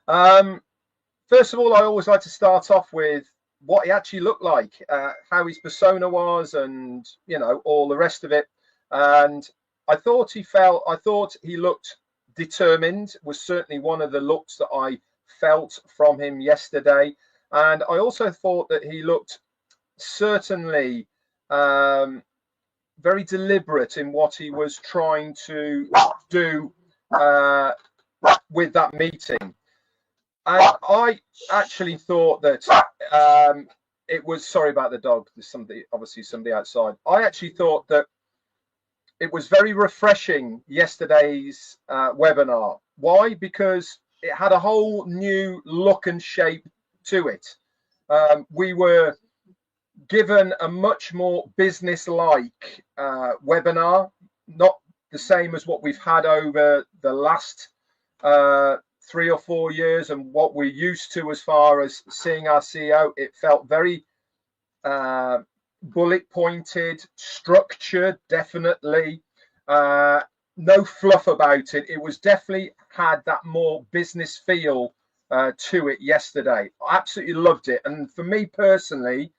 Um, First of all, I always like to start off with what he actually looked like, how his persona was, and all the rest of it. And I thought he looked determined. Was certainly one of the looks that I felt from him yesterday. And I also thought that he looked certainly um, very deliberate in what he was trying to do uh, with that meeting. And I actually thought that it was, sorry about the dog. There's somebody, obviously somebody outside. I actually thought that it was very refreshing yesterday's webinar. Why? Because it had a whole new look and shape to it. We were given a much more business-like webinar, not the same as what we've had over the last 3 or 4 years and what we're used to as far as seeing our CEO. It felt very bullet pointed, structured, definitely. No fluff about it. It was definitely had that more business feel to it yesterday. I absolutely loved it. And for me personally,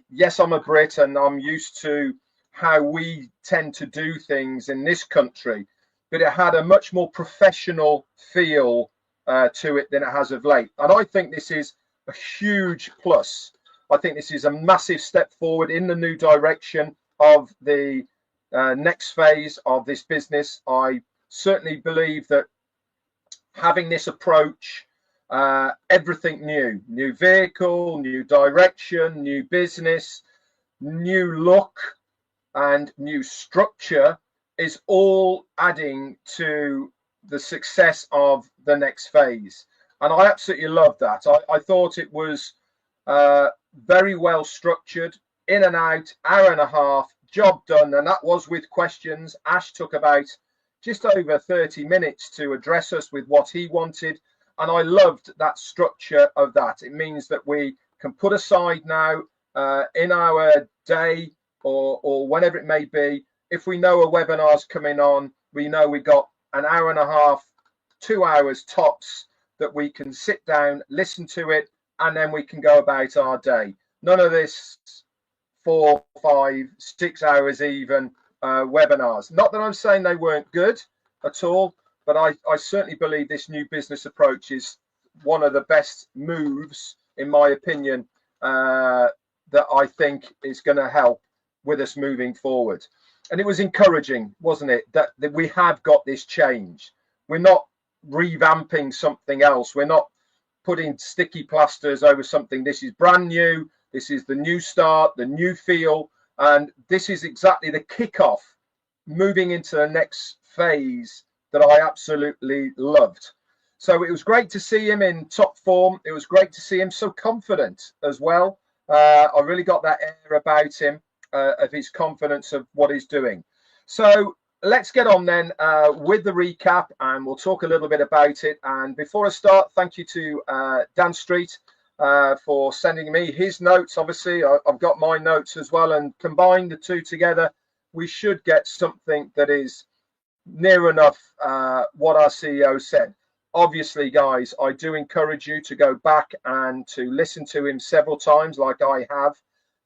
yes, I'm a Brit and I'm used to how we tend to do things in this country, but it had a much more professional feel to it than it has of late. And I think this is a huge plus. I think this is a massive step forward in the new direction of the next phase of this business. I certainly believe that having this approach, everything new vehicle, new direction, new business, new look, and new structure is all adding to the success of the next phase. And I absolutely love that. I thought it was very well structured, in and out, hour and a half, job done. And that was with questions. Ash took about just over 30 minutes to address us with what he wanted. And I loved that structure of that. It means that we can put aside now in our day or whenever it may be, if we know a webinar's coming on, we know we got an hour and a half, 2 hours tops that we can sit down, listen to it, and then we can go about our day. None of this 4, 5, 6 hours even webinars. Not that I'm saying they weren't good at all, but I certainly believe this new business approach is one of the best moves, in my opinion, that I think is going to help with us moving forward. And it was encouraging, wasn't it, that we have got this change. We're not revamping something else. We're not putting sticky plasters over something. This is brand new. This is the new start, the new feel. And this is exactly the kickoff moving into the next phase that I absolutely loved. So it was great to see him in top form. It was great to see him so confident as well. I really got that air about him. Of his confidence of what he's doing. So let's get on then with the recap, and we'll talk a little bit about it. And before I start, thank you to Dan Street for sending me his notes. Obviously, I've got my notes as well, and combine the two together, we should get something that is near enough what our CEO said. Obviously, guys, I do encourage you to go back and to listen to him several times like I have.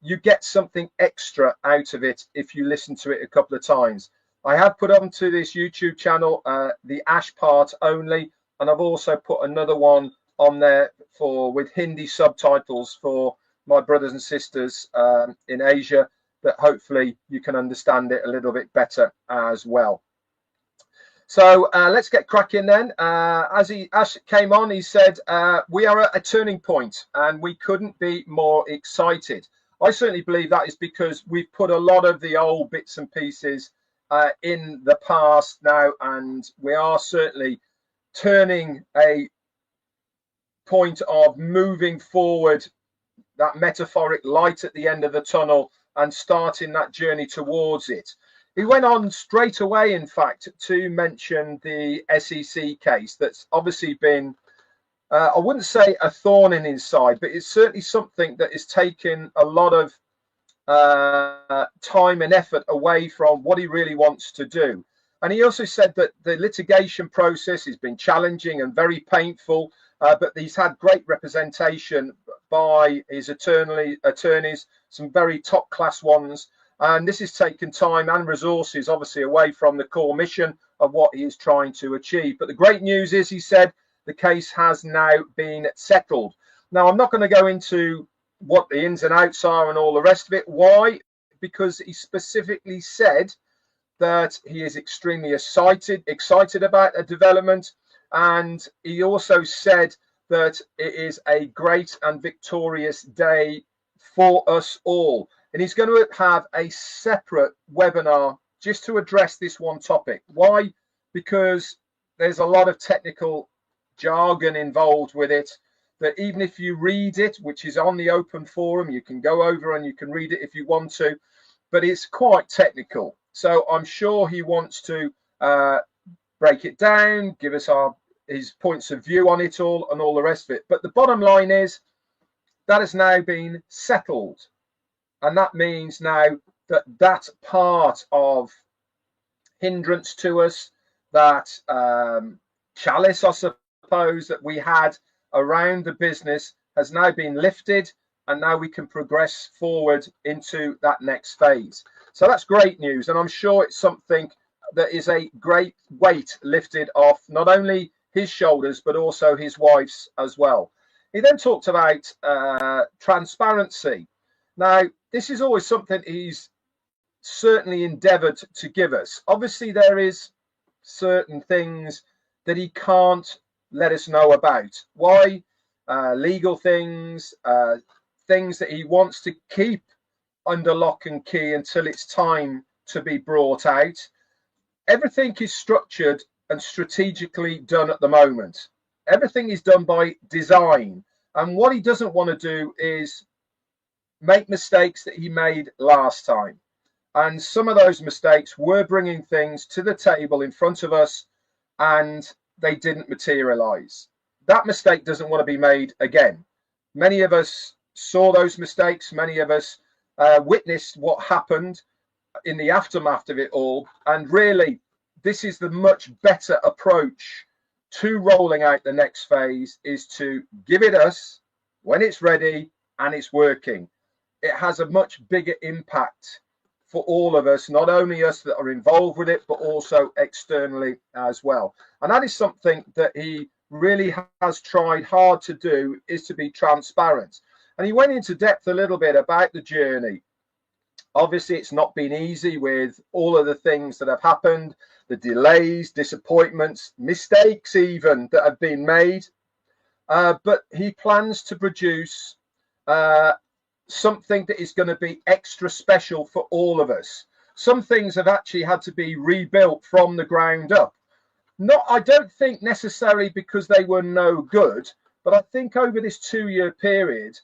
You get something extra out of it if you listen to it a couple of times. I have put onto this YouTube channel the Ash part only, and I've also put another one on there with Hindi subtitles for my brothers and sisters in Asia, that hopefully you can understand it a little bit better as well. So let's get cracking then. As Ash came on, he said, we are at a turning point and we couldn't be more excited. I certainly believe that is because we've put a lot of the old bits and pieces in the past now, and we are certainly turning a point of moving forward, that metaphoric light at the end of the tunnel, and starting that journey towards it. He went on straight away, in fact, to mention the SEC case that's obviously been I wouldn't say a thorn in his side, but it's certainly something that is taking a lot of time and effort away from what he really wants to do. And he also said that the litigation process has been challenging and very painful, but he's had great representation by his attorneys, some very top class ones. And this has taken time and resources, obviously, away from the core mission of what he is trying to achieve. But the great news is, he said, the case has now been settled. Now, I'm not going to go into what the ins and outs are and all the rest of it. Why? Because he specifically said that he is extremely excited about the development. And he also said that it is a great and victorious day for us all. And he's going to have a separate webinar just to address this one topic. Why? Because there's a lot of technical jargon involved with it, that even if you read it, which is on the open forum, you can go over and you can read it if you want to, but it's quite technical. So I'm sure he wants to break it down, give us his points of view on it all and all the rest of it. But the bottom line is that has now been settled. And that means now that that part of hindrance to us, that chalice, I suppose, that we had around the business has now been lifted, and now we can progress forward into that next phase. So that's great news, and I'm sure it's something that is a great weight lifted off not only his shoulders but also his wife's as well. He then talked about transparency. Now, this is always something he's certainly endeavoured to give us. Obviously, there is certain things that he can't let us know about. Why? Legal things, things that he wants to keep under lock and key until it's time to be brought out. Everything is structured and strategically done at the moment. Everything is done by design. And what he doesn't want to do is make mistakes that he made last time. And some of those mistakes were bringing things to the table in front of us and they didn't materialize. That mistake doesn't want to be made again. Many of us saw those mistakes. Many of us witnessed what happened in the aftermath of it all. And really, this is the much better approach to rolling out the next phase, is to give it us when it's ready and it's working. It has a much bigger impact for all of us, not only us that are involved with it, but also externally as well. And that is something that he really has tried hard to do, is to be transparent. And he went into depth a little bit about the journey. Obviously, it's not been easy with all of the things that have happened, the delays, disappointments, mistakes even that have been made. But he plans to produce something that is going to be extra special for all of us. Some things have actually had to be rebuilt from the ground up. I don't think necessarily because they were no good, but I think over this 2-year period,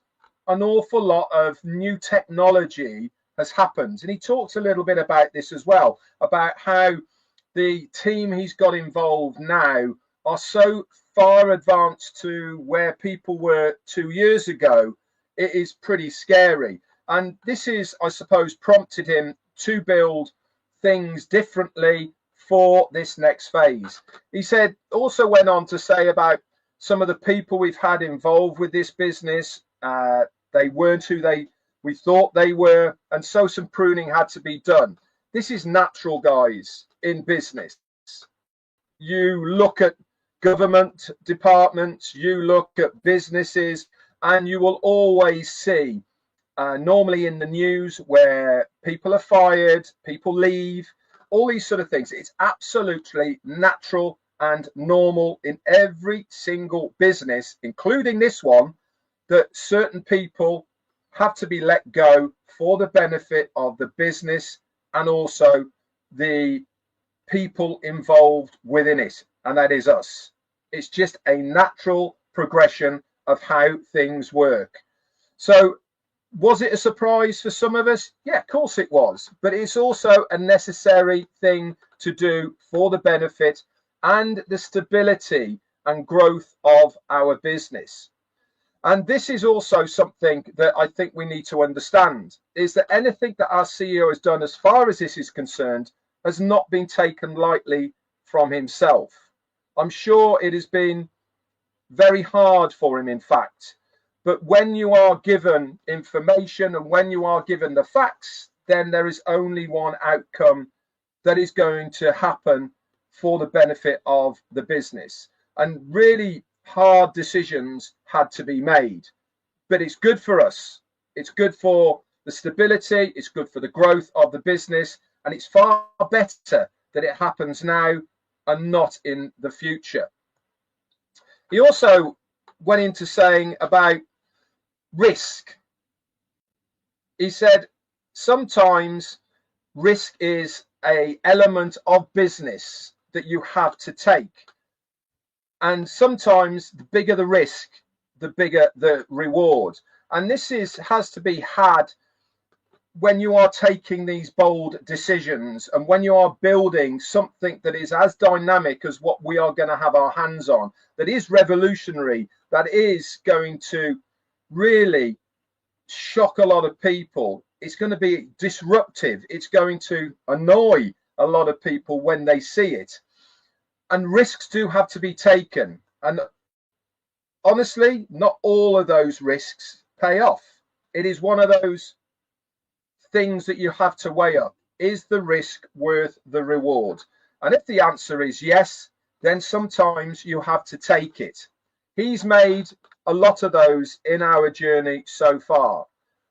an awful lot of new technology has happened. And he talked a little bit about this as well, about how the team he's got involved now are so far advanced to where people were 2 years ago. It is pretty scary. And this is, I suppose, prompted him to build things differently for this next phase. He said, also went on to say about some of the people we've had involved with this business. They weren't who we thought they were. And so some pruning had to be done. This is natural, guys, in business. You look at government departments, you look at businesses, and you will always see, normally in the news, where people are fired, people leave, all these sort of things. It's absolutely natural and normal in every single business, including this one, that certain people have to be let go for the benefit of the business and also the people involved within it, and that is us. It's just a natural progression of how things work. So was it a surprise for some of us? Yeah, of course it was, but it's also a necessary thing to do for the benefit and the stability and growth of our business. And this is also something that I think we need to understand, is that anything that our CEO has done as far as this is concerned has not been taken lightly from himself. I'm sure it has been very hard for him, in fact. But when you are given information and when you are given the facts, then there is only one outcome that is going to happen for the benefit of the business. And really hard decisions had to be made. But it's good for us. It's good for the stability, it's good for the growth of the business, and it's far better that it happens now and not in the future. He also went into saying about risk. He said sometimes risk is an element of business that you have to take, and sometimes the bigger the risk, the bigger the reward. And this has to be had when you are taking these bold decisions and when you are building something that is as dynamic as what we are going to have our hands on, that is revolutionary, that is going to really shock a lot of people. It's going to be disruptive. It's going to annoy a lot of people when they see it. And risks do have to be taken. And honestly, not all of those risks pay off. It is one of those things that you have to weigh up. Is the risk worth the reward? And if the answer is yes, then sometimes you have to take it. He's made a lot of those in our journey so far.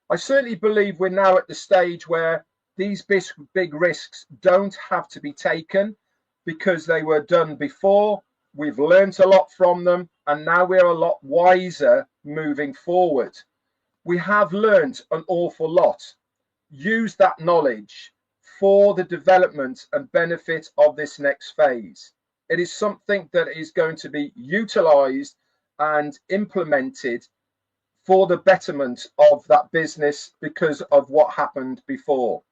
I certainly believe we're now at the stage where these big risks don't have to be taken because they were done before. We've learned a lot from them, and now we're a lot wiser moving forward. We have learned an awful lot. Use that knowledge for the development and benefit of this next phase. It is something that is going to be utilized and implemented for the betterment of that business because of what happened before.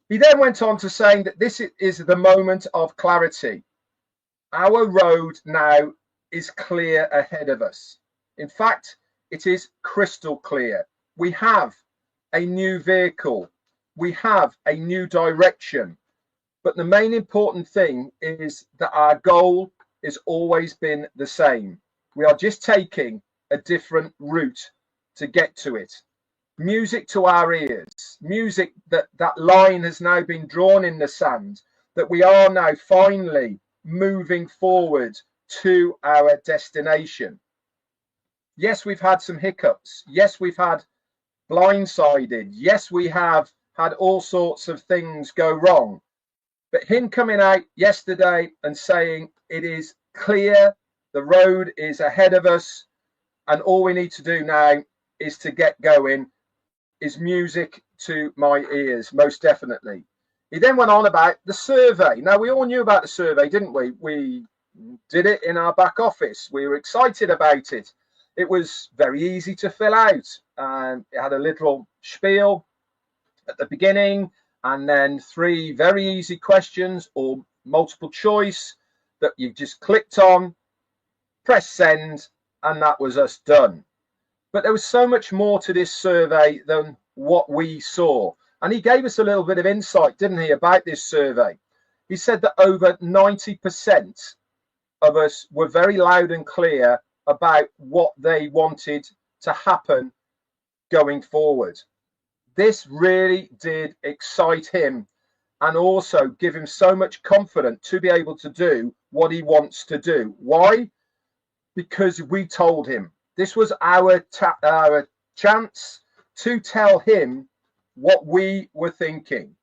He then went on to saying that this is the moment of clarity. Our road now is clear ahead of us. In fact, it is crystal clear. We have a new vehicle, we have a new direction, but the main important thing is that our goal has always been the same. We are just taking a different route to get to it. Music to our ears, music that line has now been drawn in the sand, that we are now finally moving forward to our destination. Yes, we've had some hiccups. Yes, we've had blindsided. Yes, we have had all sorts of things go wrong. But him coming out yesterday and saying it is clear, the road is ahead of us, and all we need to do now is to get going, is music to my ears, most definitely. He then went on about the survey. Now, we all knew about the survey, didn't we? We did it in our back office. We were excited about it. It was very easy to fill out. It had a little spiel at the beginning and then 3 very easy questions or multiple choice that you just clicked on, press send, and that was us done. But there was so much more to this survey than what we saw. And he gave us a little bit of insight, didn't he, about this survey. He said that over 90% of us were very loud and clear about what they wanted to happen going forward. This really did excite him and also give him so much confidence to be able to do what he wants to do. Why? Because we told him. This was our chance to tell him what we were thinking.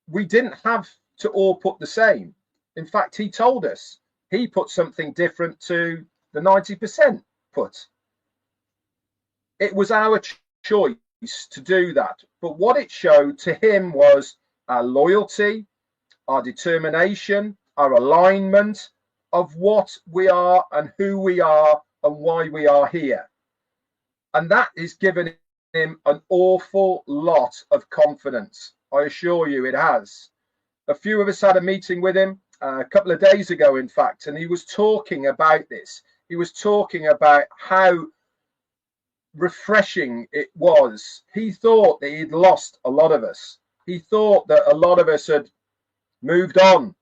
We didn't have to all put the same. In fact, he told us he put something different to the 90% put. It was our choice to do that. But what it showed to him was our loyalty, our determination, our alignment of what we are and who we are and why we are here. And that is given him an awful lot of confidence. I assure you it has. A few of us had a meeting with him a couple of days ago, in fact, and he was talking about this. He was talking about how refreshing it was. He thought that he'd lost a lot of us. he thought that a lot of us had moved on,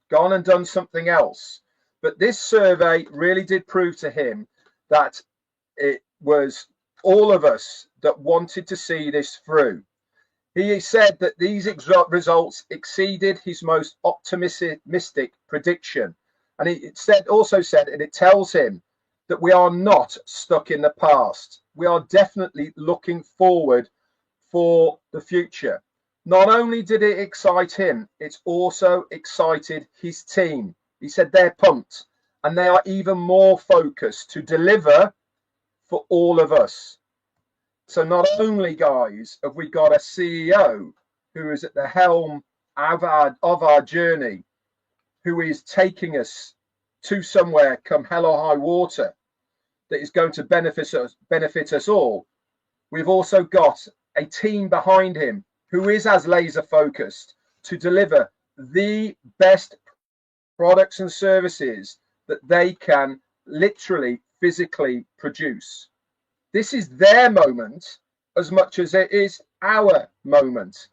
gone and done something else. But this survey really did prove to him that it was all of us that wanted to see this through. He said that these results exceeded his most optimistic prediction. And he also said, and it tells him that we are not stuck in the past. We are definitely looking forward for the future. Not only did it excite him, it's also excited his team. He said they're pumped and they are even more focused to deliver for all of us. So not only, guys, have we got a CEO who is at the helm of our journey, who is taking us to somewhere come hell or high water that is going to benefit us all. We've also got a team behind him who is as laser focused to deliver the best products and services that they can literally physically produce. This is their moment as much as it is our moment.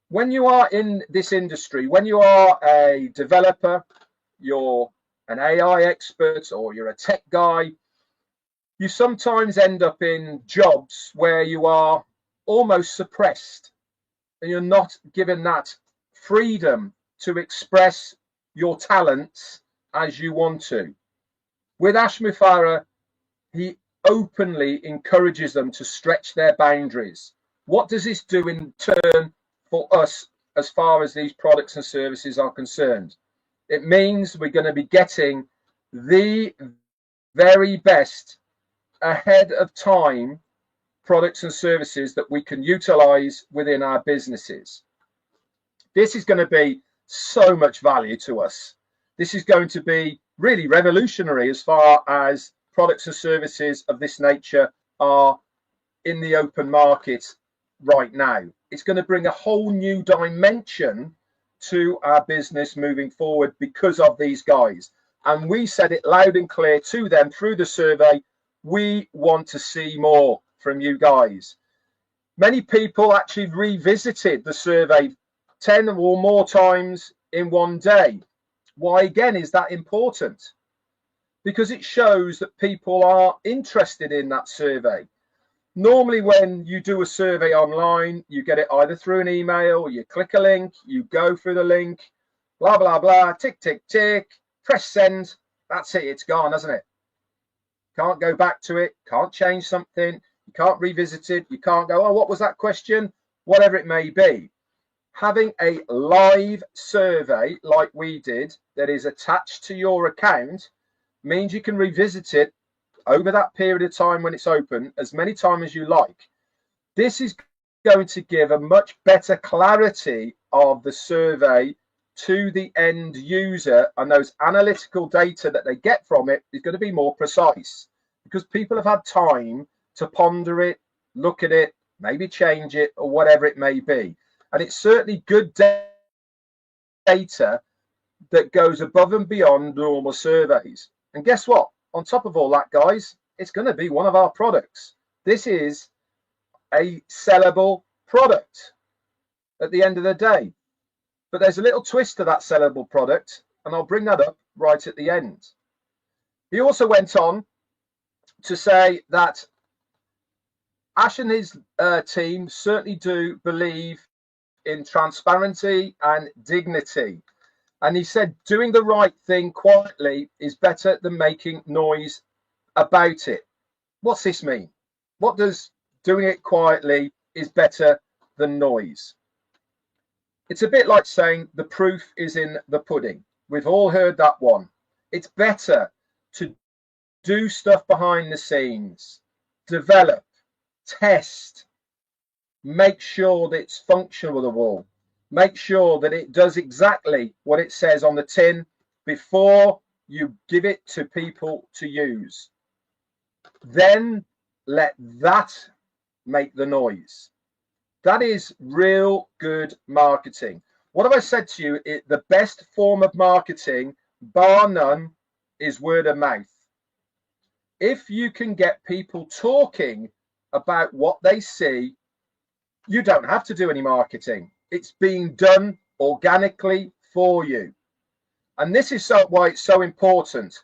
When you are in this industry, when you are a developer, you're an AI expert, or you're a tech guy, you sometimes end up in jobs where you are almost suppressed and you're not given that freedom to express your talents as you want to. With Ashmi Farah, he openly encourages them to stretch their boundaries. What does this do in turn for us as far as these products and services are concerned? It means we're going to be getting the very best ahead of time products and services that we can utilize within our businesses. This is going to be so much value to us. This is going to be really revolutionary as far as products and services of this nature are in the open market right now. It's going to bring a whole new dimension to our business moving forward because of these guys. And we said it loud and clear to them through the survey, we want to see more from you guys. Many people actually revisited the survey 10 or more times in one day. Why again is that important? Because it shows that people are interested in that survey. Normally when you do a survey online, you get it either through an email, you click a link, you go through the link, blah, blah, blah, tick, tick, tick, press send. That's it, it's gone, hasn't it? Can't go back to it, can't change something, you can't revisit it, you can't go, oh, what was that question? Whatever it may be. Having a live survey like we did that is attached to your account means you can revisit it over that period of time when it's open as many times as you like. This is going to give a much better clarity of the survey to the end user, and those analytical data that they get from it is going to be more precise because people have had time to ponder it, look at it, maybe change it or whatever it may be. And it's certainly good data that goes above and beyond normal surveys. And guess what? On top of all that, guys, it's going to be one of our products. This is a sellable product at the end of the day. But there's a little twist to that sellable product, and I'll bring that up right at the end. He also went on to say that Ash and his team certainly do believe in transparency and dignity. And he said doing the right thing quietly is better than making noise about it. What's this mean? What does doing it quietly is better than noise? It's a bit like saying the proof is in the pudding. We've all heard that one. It's better to do stuff behind the scenes, develop, test, make sure that it's functional, make sure that it does exactly what it says on the tin before you give it to people to use. Then let that make the noise. That is real good marketing. What have I said to you? The best form of marketing, bar none, is word of mouth. If you can get people talking about what they see, you don't have to do any marketing. It's being done organically for you. And this is why it's so important.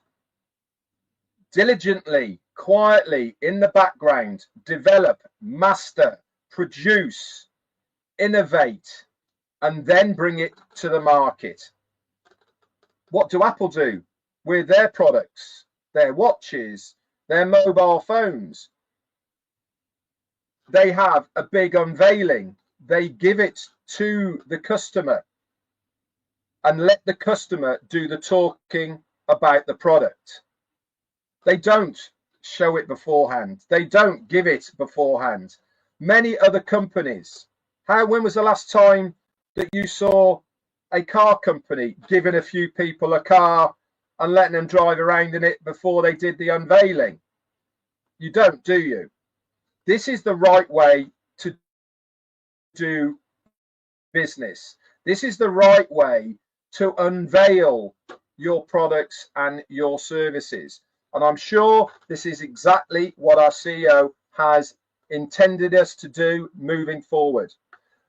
Diligently, quietly, in the background, develop, master, produce, innovate, and then bring it to the market. What do Apple do with their products, their watches, their mobile phones? They have a big unveiling. They give it to the customer and let the customer do the talking about the product. They don't show it beforehand. They don't give it beforehand. Many other companies, when was the last time that you saw a car company giving a few people a car and letting them drive around in it before they did the unveiling? You don't, do you? This is the right way to do business. This is the right way to unveil your products and your services. And I'm sure this is exactly what our CEO has intended us to do moving forward.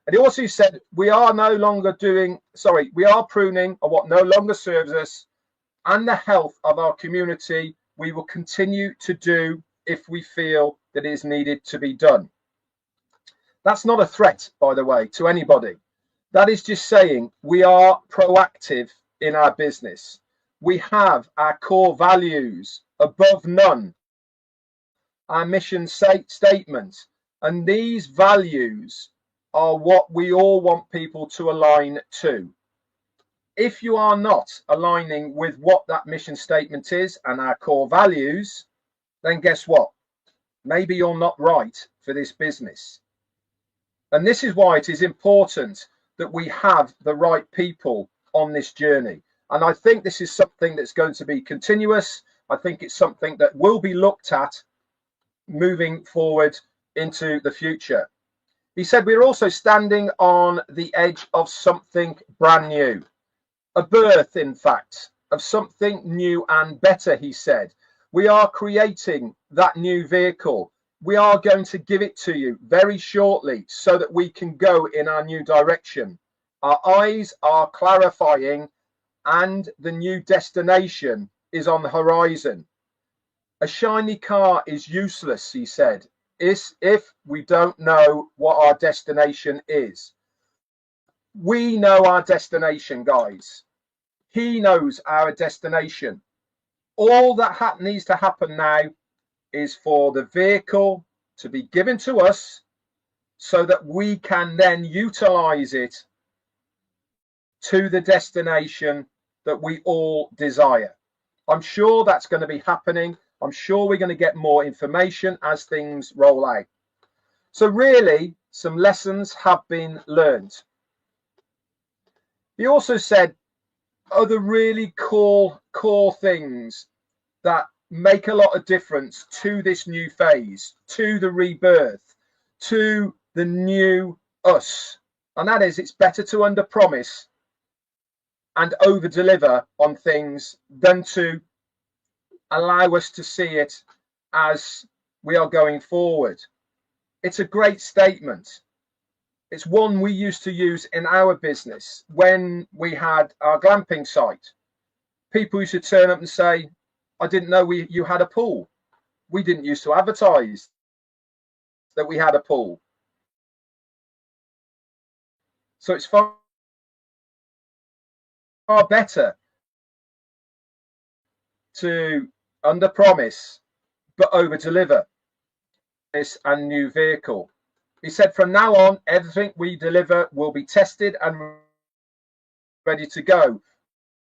And he also said, we are pruning of what no longer serves us, and the health of our community we will continue to do if we feel that it is needed to be done. That's not a threat, by the way, to anybody. That is just saying we are proactive in our business. We have our core values above none, our mission statement, and these values are what we all want people to align to. If you are not aligning with what that mission statement is and our core values, then guess what? Maybe you're not right for this business. And this is why it is important that we have the right people on this journey. And I think this is something that's going to be continuous. I think it's something that will be looked at moving forward into the future. He said, we're also standing on the edge of something brand new, a birth, in fact, of something new and better, he said. We are creating that new vehicle. We are going to give it to you very shortly so that we can go in our new direction. Our eyes are clarifying and the new destination is on the horizon. A shiny car is useless, he said, if we don't know what our destination is. We know our destination, guys. He knows our destination. All that needs to happen now is for the vehicle to be given to us so that we can then utilize it to the destination that we all desire. I'm sure that's going to be happening. I'm sure we're going to get more information as things roll out. So really, some lessons have been learned. He also said other really core things that make a lot of difference to this new phase, to the rebirth, to the new us. And that is, it's better to underpromise and over-deliver on things than to allow us to see it as we are going forward. It's a great statement. It's one we used to use in our business when we had our glamping site. People used to turn up and say, I didn't know you had a pool. We didn't used to advertise that we had a pool. So it's far better to underpromise but over-deliver this and new vehicle. He said, from now on, everything we deliver will be tested and ready to go.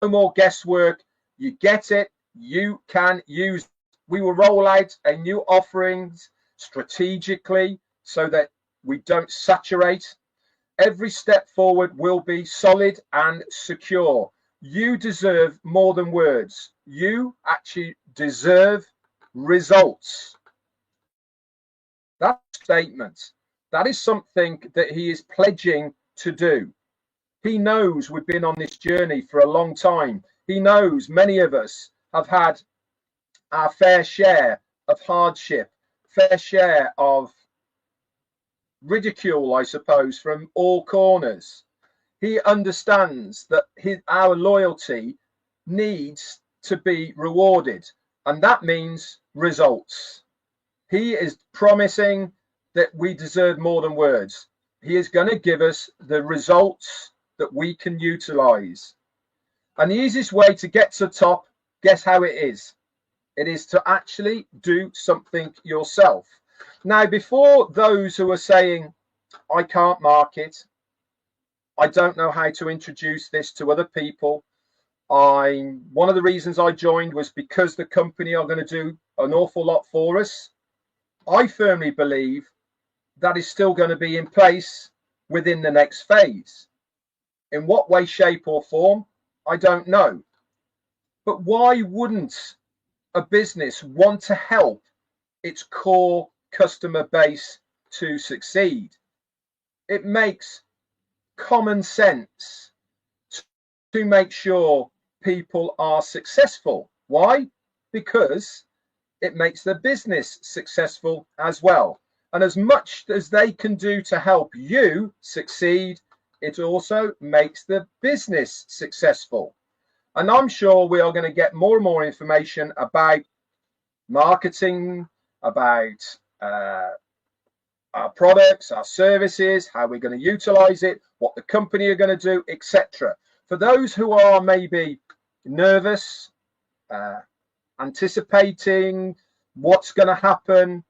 No more guesswork. You get it. You can use it. We will roll out a new offerings strategically so that we don't saturate. Every step forward will be solid and secure. You deserve more than words. You actually deserve results. That statement, that is something that he is pledging to do. He knows we've been on this journey for a long time. He knows many of us have had our fair share of hardship, fair share of ridicule, I suppose, from all corners. He understands that our loyalty needs to be rewarded, and that means results. He is promising that we deserve more than words. He is going to give us the results that we can utilize. And the easiest way to get to the top, guess how it is? It is to actually do something yourself. Now, before those who are saying, I can't market, I don't know how to introduce this to other people, one of the reasons I joined was because the company are going to do an awful lot for us. I firmly believe that is still going to be in place within the next phase. In what way, shape or form, I don't know. But why wouldn't a business want to help its core customer base to succeed? It makes common sense to make sure people are successful. Why? Because it makes the business successful as well. And as much as they can do to help you succeed, it also makes the business successful. And I'm sure we are going to get more and more information about marketing, about our products, our services, how we're going to utilize it, what the company are going to do, etc. For those who are maybe nervous, anticipating what's going to happen,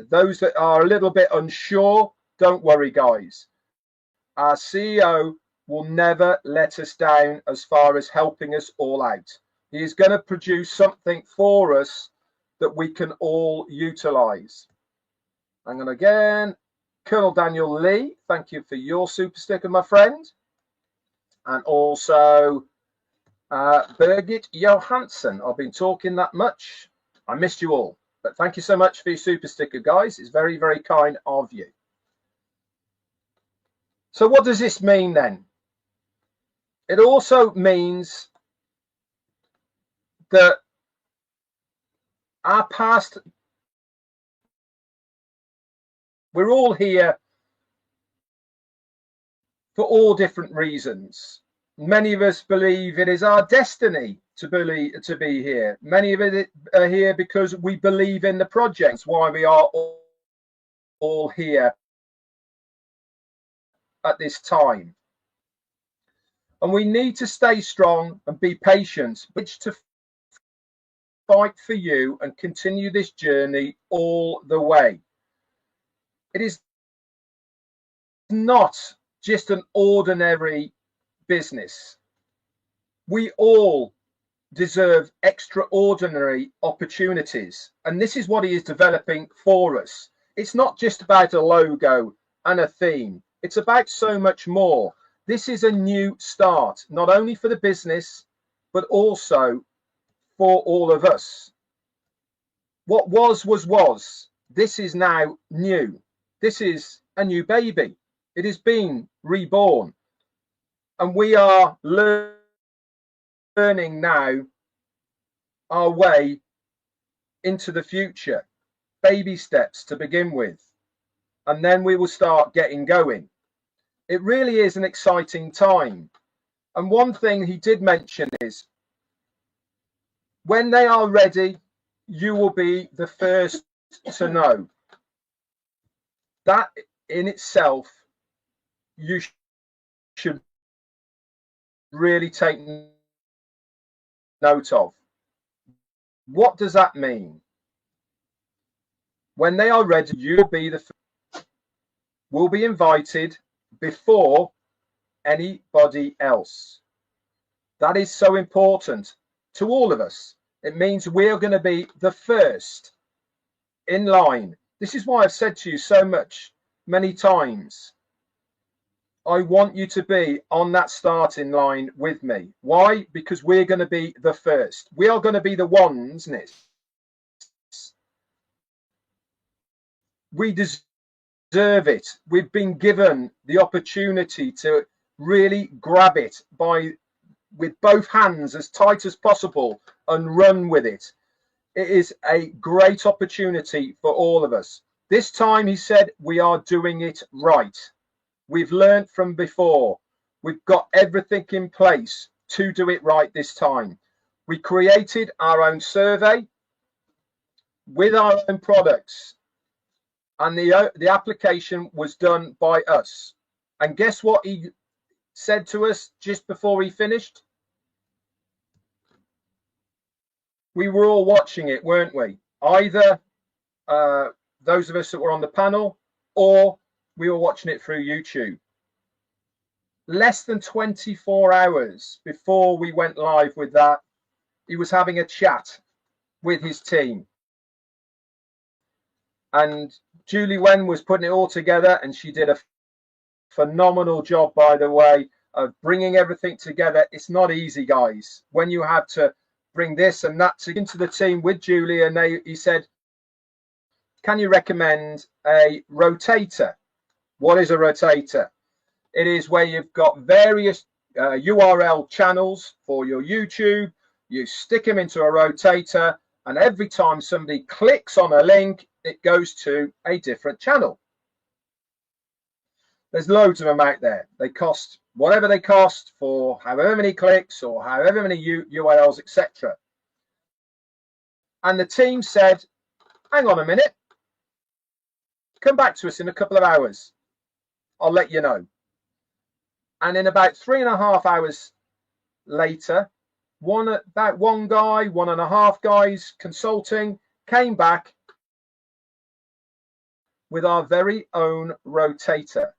those that are a little bit unsure, don't worry, guys. Our CEO will never let us down as far as helping us all out. He is going to produce something for us that we can all utilize. I'm going to again, Colonel Daniel Lee, thank you for your super sticker, my friend. And also Birgit Johansson. I've been talking that much. I missed you all. But thank you so much for your super sticker, guys. It's very, very kind of you. So what does this mean then? It also means that our past, we're all here for all different reasons. Many of us believe it is our destiny to be here. Many of it are here because we believe in the projects. Why we are all here at this time. And we need to stay strong and be patient, which to fight for you and continue this journey all the way. It is not just an ordinary business. We all deserve extraordinary opportunities, and this is what he is developing for us. It's not just about a logo and a theme. It's about so much more. This is a new start, not only for the business, but also for all of us. What was. This is now new. This is a new baby. It is being reborn. And we are learning now our way into the future. Baby steps to begin with. And then we will start getting going. It really is an exciting time. And one thing he did mention is, when they are ready, you will be the first to know. That in itself, you should really take note of. What does that mean? When they are ready, you'll be the first. Will be invited before anybody else. That is so important to all of us. It means we're going to be the first in line. This is why I've said to you so many times, I want you to be on that starting line with me. Why? Because we're going to be the first. We are going to be the ones. We deserve it. We've been given the opportunity to really grab it with both hands as tight as possible and run with it. It is a great opportunity for all of us. This time, he said, we are doing it right. We've learned from before. We've got everything in place to do it right this time. We created our own survey with our own products, and the application was done by us. And guess what he said to us just before he finished? We were all watching it, weren't we? Either those of us that were on the panel, or we were watching it through YouTube. Less than 24 hours before we went live with that, he was having a chat with his team. And Julie Wen was putting it all together, and she did a phenomenal job, by the way, of bringing everything together. It's not easy, guys, when you have to bring this and that into the team with Julie. And he said, can you recommend a rotator? What is a rotator? It is where you've got various URL channels for your YouTube. You stick them into a rotator, and every time somebody clicks on a link, it goes to a different channel. There's loads of them out there. They cost whatever they cost for however many clicks or however many URLs, etc. And the team said, hang on a minute, come back to us in a couple of hours. I'll let you know. And in about 3.5 hours later, one and a half guys consulting came back with our very own rotator.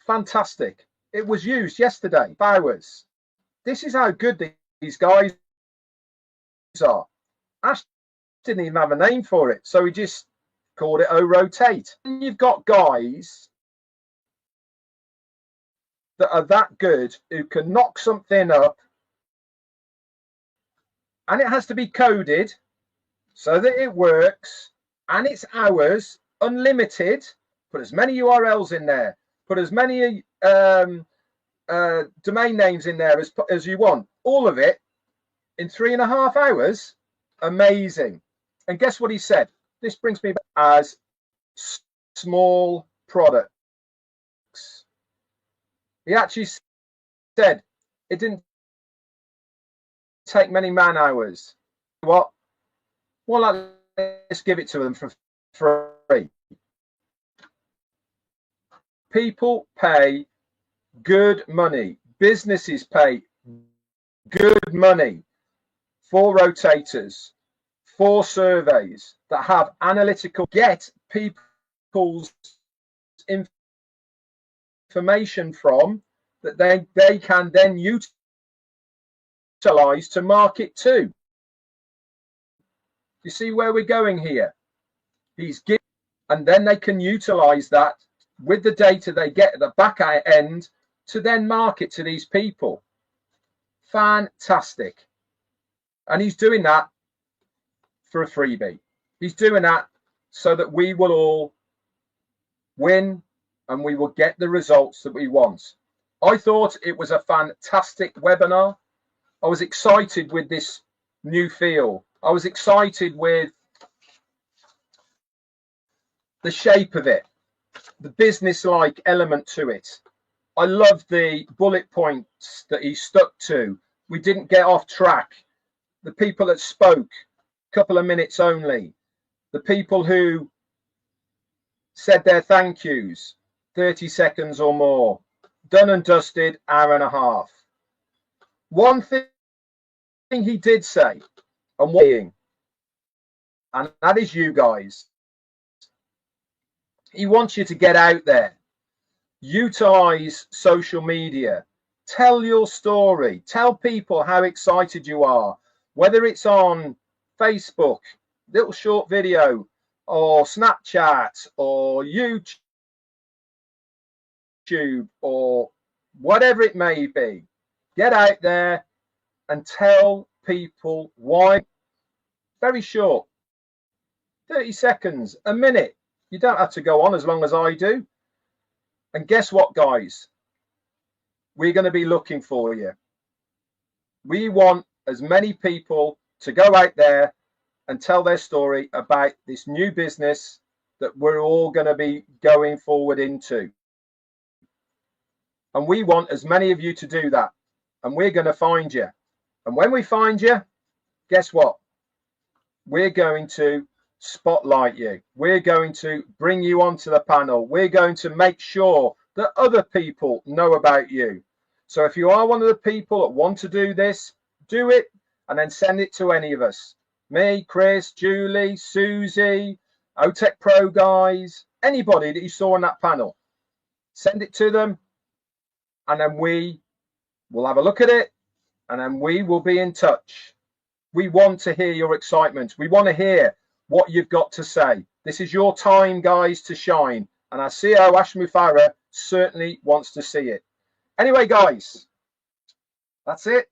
Fantastic. It was used yesterday, hours. This is how good these guys are. Ash didn't even have a name for it, so he just called it rotate. And you've got guys that are that good who can knock something up, and it has to be coded so that it works, and it's ours, unlimited. Put as many URLs in there, put as many domain names in there as you want. All of it in 3.5 hours. Amazing. And guess what he said? This brings me back as small products. He actually said it didn't take many man hours. What? Well, let's give it to them for free. People pay good money. Businesses pay good money for rotators, for surveys that have analytical, get people's information from, that they can then utilize to market to. You see where we're going here? He's giving, and then they can utilize that with the data they get at the back end to then market to these people. Fantastic. And he's doing that for a freebie. He's doing that so that we will all win and we will get the results that we want. I thought it was a fantastic webinar. I was excited with this new feel. I was excited with the shape of it, the business-like element to it. I loved the bullet points that he stuck to. We didn't get off track. The people that spoke, a couple of minutes only. The people who said their thank yous, 30 seconds or more. Done and dusted, hour and a half. One thing he did say, and that is you guys. He wants you to get out there, utilize social media, tell your story, tell people how excited you are, whether it's on Facebook, little short video, or Snapchat, or YouTube, or whatever it may be. Get out there and tell people why. Very short, 30 seconds, a minute. You don't have to go on as long as I do. And guess what, guys? We're going to be looking for you. We want as many people to go out there and tell their story about this new business that we're all going to be going forward into. And we want as many of you to do that. And we're going to find you. And when we find you, guess what? We're going to spotlight you. We're going to bring you onto the panel. We're going to make sure that other people know about you. So if you are one of the people that want to do this, do it and then send it to any of us. Me, Chris, Julie, Susie, OTech Pro guys, anybody that you saw on that panel. Send it to them and then we will have a look at it and then we will be in touch. We want to hear your excitement. We want to hear what you've got to say. This is your time, guys, to shine. And our CEO, Ashmu Farah, certainly wants to see it. Anyway, guys, that's it.